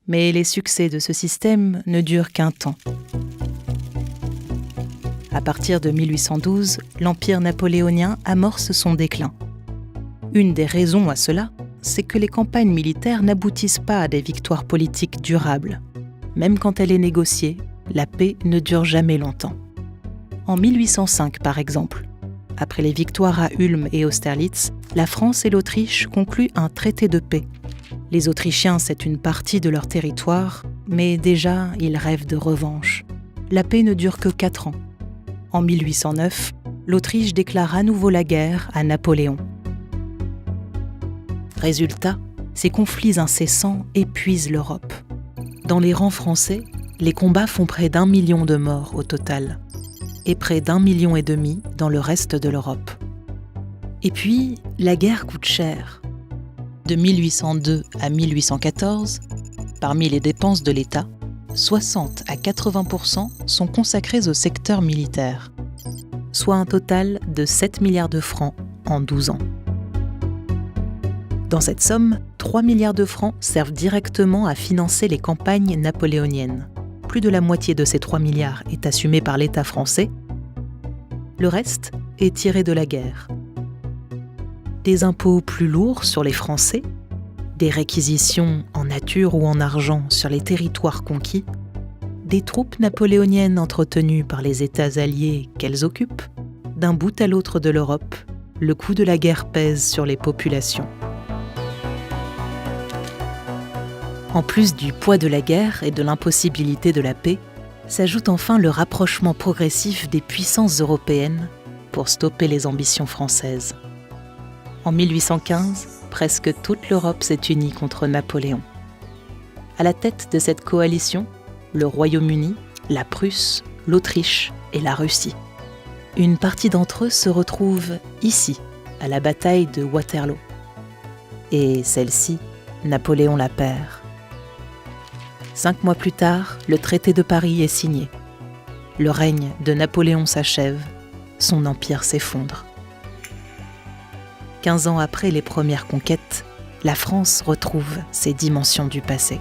Mais les succès de ce système ne durent qu'un temps. À partir de 1812, l'Empire napoléonien amorce son déclin. Une des raisons à cela, c'est que les campagnes militaires n'aboutissent pas à des victoires politiques durables. Même quand elle est négociée, la paix ne dure jamais longtemps. En 1805, par exemple, après les victoires à Ulm et Austerlitz, la France et l'Autriche concluent un traité de paix. Les Autrichiens cèdent une partie de leur territoire, mais déjà, ils rêvent de revanche. La paix ne dure que 4 ans. En 1809, l'Autriche déclare à nouveau la guerre à Napoléon. Résultat, ces conflits incessants épuisent l'Europe. Dans les rangs français, les combats font près d'1 million de morts au total, et près d'1,5 million dans le reste de l'Europe. Et puis, la guerre coûte cher. De 1802 à 1814, parmi les dépenses de l'État, 60 à 80% sont consacrés au secteur militaire, soit un total de 7 milliards de francs en 12 ans. Dans cette somme, 3 milliards de francs servent directement à financer les campagnes napoléoniennes. Plus de la moitié de ces 3 milliards est assumée par l'État français. Le reste est tiré de la guerre. Des impôts plus lourds sur les Français, des réquisitions en nature ou en argent sur les territoires conquis, des troupes napoléoniennes entretenues par les États alliés qu'elles occupent, d'un bout à l'autre de l'Europe, le coût de la guerre pèse sur les populations. En plus du poids de la guerre et de l'impossibilité de la paix, s'ajoute enfin le rapprochement progressif des puissances européennes pour stopper les ambitions françaises. En 1815, presque toute l'Europe s'est unie contre Napoléon. À la tête de cette coalition, le Royaume-Uni, la Prusse, l'Autriche et la Russie. Une partie d'entre eux se retrouve ici, à la bataille de Waterloo. Et celle-ci, Napoléon la perd. 5 mois plus tard, le traité de Paris est signé. Le règne de Napoléon s'achève, son empire s'effondre. 15 ans après les premières conquêtes, la France retrouve ses dimensions du passé.